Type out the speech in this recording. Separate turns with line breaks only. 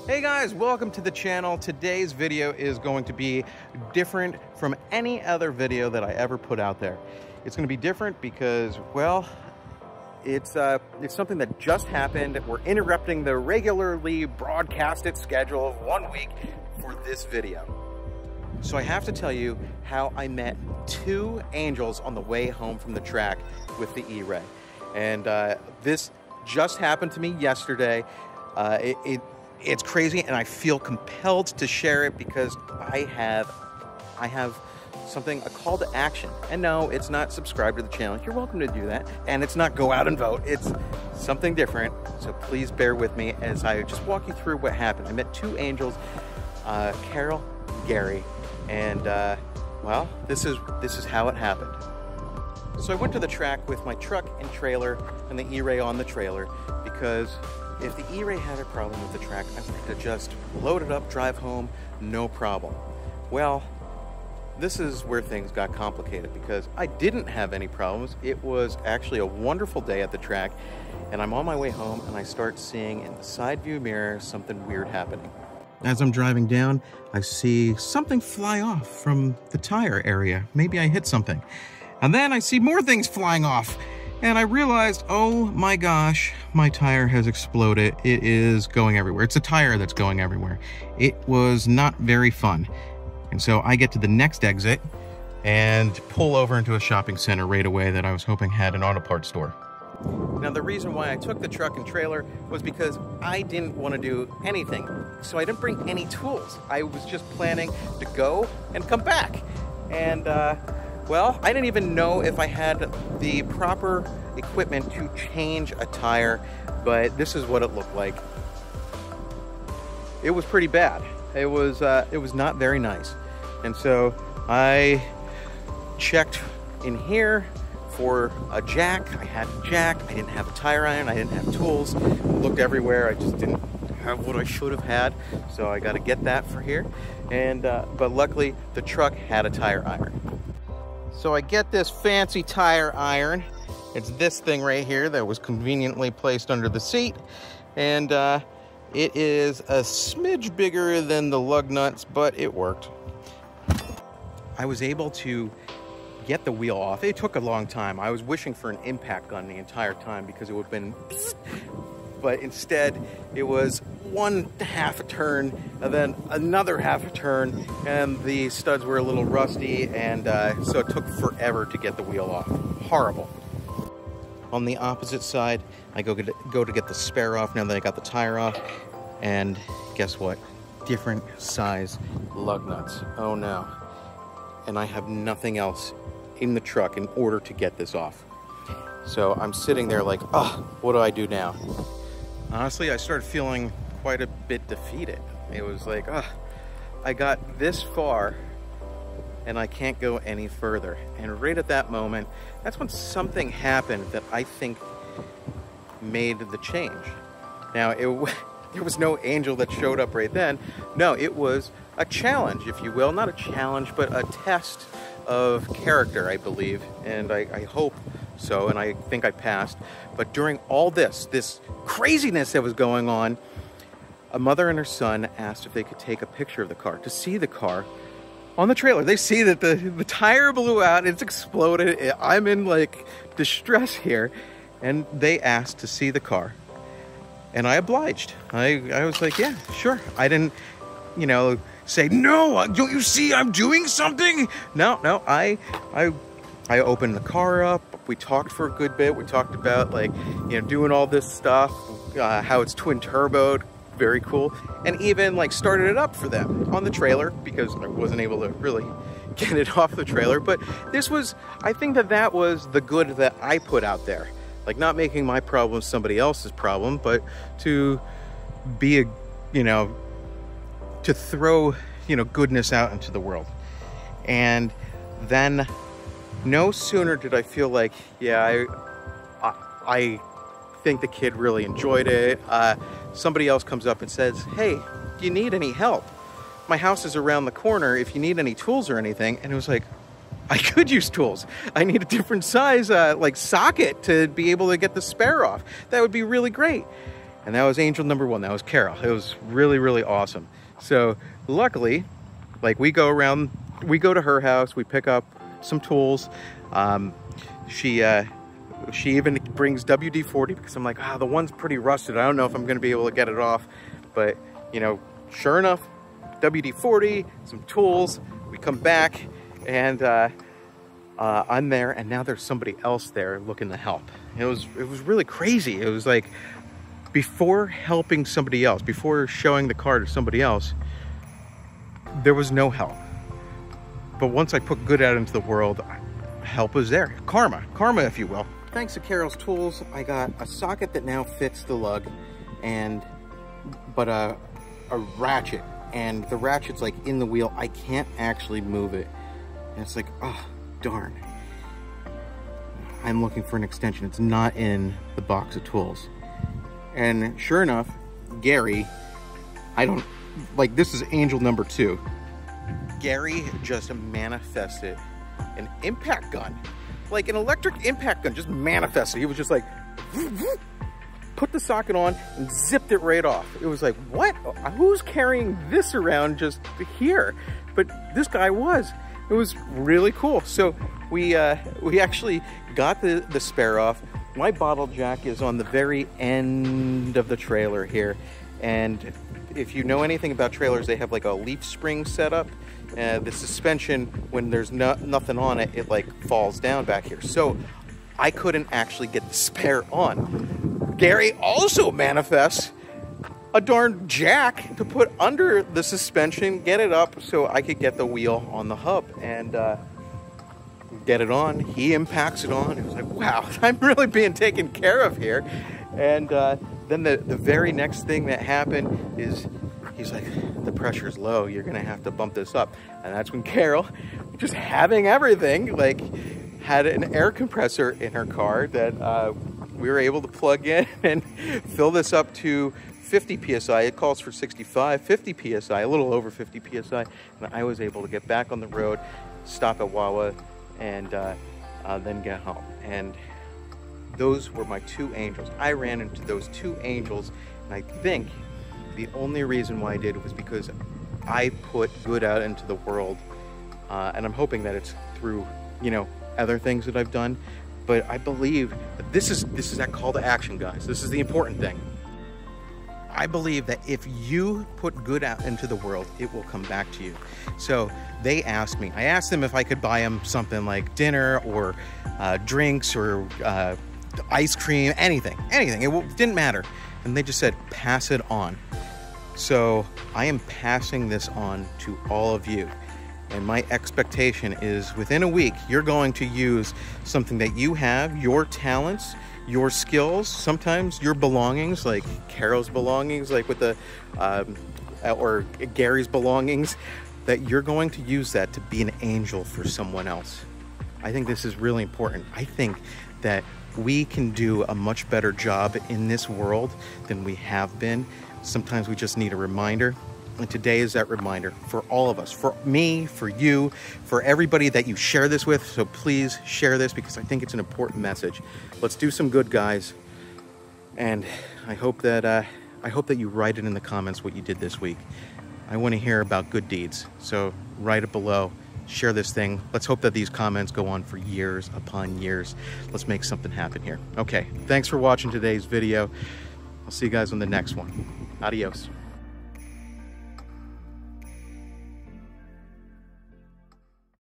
Hey guys, welcome to the channel. Today's video is going to be different from any other video that I ever put out there. It's going to be different because, well, it's something that just happened. We're interrupting the regularly broadcasted schedule of 1 week for this video. So I have to tell you how I met two angels on the way home from the track with the E-Ray. And this just happened to me yesterday. It's crazy, and I feel compelled to share it because I have something, a call to action. And no, it's not subscribe to the channel. You're welcome to do that. And it's not go out and vote. It's something different. So please bear with me as I just walk you through what happened. I met two angels, Carol, Gary, and well, this is how it happened. So I went to the track with my truck and trailer and the E-Ray on the trailer because if the E-Ray had a problem with the track, I wanted to just load it up, drive home, no problem. Well, this is where things got complicated because I didn't have any problems. It was actually a wonderful day at the track, and I'm on my way home and I start seeing in the side view mirror something weird happening. As I'm driving down, I see something fly off from the tire area. Maybe I hit something. And then I see more things flying off. And I realized, oh my gosh, my tire has exploded. It is going everywhere. It's a tire that's going everywhere. It was not very fun. And so I get to the next exit and pull over into a shopping center right away that I was hoping had an auto parts store. Now the reason why I took the truck and trailer was because I didn't want to do anything. So I didn't bring any tools. I was just planning to go and come back. And well, I didn't even know if I had the proper equipment to change a tire, but this is what it looked like. It was pretty bad. It was not very nice. And so I checked in here for a jack. I had a jack. I didn't have a tire iron. I didn't have tools. Looked everywhere. I just didn't have what I should have had. So I got to get that for here. And but luckily the truck had a tire iron. So I get this fancy tire iron. It's this thing right here that was conveniently placed under the seat. And it is a smidge bigger than the lug nuts, but it worked. I was able to get the wheel off. It took a long time. I was wishing for an impact gun the entire time because it would have been psst, but instead it was one half a turn and then another half a turn, and the studs were a little rusty, and so it took forever to get the wheel off. Horrible. On the opposite side, I go to get the spare off now that I got the tire off, and guess what? Different size lug nuts. Oh no. And I have nothing else in the truck in order to get this off. So I'm sitting there like, oh, what do I do now? Honestly, I started feeling quite a bit defeated. It was like, oh, I got this far and I can't go any further. And right at that moment, that's when something happened that I think made the change. Now, there was no angel that showed up right then. No, it was a challenge, if you will. Not a challenge, but a test of character, I believe. And I hope so, and I think I passed. But during all this craziness that was going on, a mother and her son asked if they could take a picture of the car, to see the car on the trailer. They see that the tire blew out, it's exploded, I'm in like distress here, and they asked to see the car. And I obliged. I was like, yeah, sure. I didn't, you know, say, no, don't you see I'm doing something? No, I opened the car up. We talked for a good bit. We talked about, like, you know, doing all this stuff, how it's twin turboed, very cool. And even like started it up for them on the trailer because I wasn't able to really get it off the trailer. But this was, I think that was the good that I put out there. Like, not making my problem somebody else's problem, but to be a, you know, to throw, you know, goodness out into the world. And then no sooner did I feel like, yeah, I think the kid really enjoyed it. Somebody else comes up and says, hey, do you need any help? My house is around the corner if you need any tools or anything. And it was like, I could use tools. I need a different size like socket to be able to get the spare off. That would be really great. And that was angel number one. That was Carol. It was really, really awesome. So luckily, like we go to her house, we pick up some tools. She even brings WD-40 because I'm like, the one's pretty rusted. I don't know if I'm gonna be able to get it off. But you know, sure enough, WD-40, some tools. We come back and I'm there, and now there's somebody else there looking to help. It was really crazy. It was like, before helping somebody else, before showing the car to somebody else, there was no help. But once I put good out into the world, help was there. Karma, if you will. Thanks to Carol's tools, I got a socket that now fits the lug, but a ratchet, and the ratchet's like in the wheel. I can't actually move it, and it's like, oh darn. I'm looking for an extension. It's not in the box of tools. And sure enough, Gary, this is angel number 2. Gary just manifested an impact gun, like an electric impact gun, just manifested. He was just like, put the socket on and zipped it right off. It was like, what? Who's carrying this around just here? But this guy was. It was really cool. So we actually got the spare off. My bottle jack is on the very end of the trailer here. And if you know anything about trailers, they have like a leaf spring setup. The suspension, when there's nothing on it, it like falls down back here. So I couldn't actually get the spare on. Gary also manifests a darn jack to put under the suspension, get it up so I could get the wheel on the hub and get it on. He impacts it on. It was like, wow, I'm really being taken care of here. And then the very next thing that happened is he's like, the pressure's low, you're gonna have to bump this up. And that's when Carol, just having everything, like had an air compressor in her car that we were able to plug in and fill this up to 50 PSI. It calls for 65, 50 PSI, a little over 50 PSI. And I was able to get back on the road, stop at Wawa, and then get home. And those were my 2 angels. I ran into those 2 angels, and I think the only reason why I did was because I put good out into the world, and I'm hoping that it's through, you know, other things that I've done. But I believe that this is that call to action, guys. This is the important thing. I believe that if you put good out into the world, it will come back to you. So they asked me, I asked them if I could buy them something like dinner or drinks or ice cream, anything. It didn't matter. And they just said, pass it on. So I am passing this on to all of you. And my expectation is within a week, you're going to use something that you have, your talents, your skills, sometimes your belongings, like Carol's belongings, like with the, or Gary's belongings, that you're going to use that to be an angel for someone else. I think this is really important. I think that we can do a much better job in this world than we have been. Sometimes we just need a reminder. And today is that reminder for all of us, for me, for you, for everybody that you share this with. So please share this because I think it's an important message. Let's do some good, guys. And I hope that you write it in the comments what you did this week. I want to hear about good deeds. So write it below, share this thing. Let's hope that these comments go on for years upon years. Let's make something happen here. Okay, thanks for watching today's video. I'll see you guys on the next one. Adios.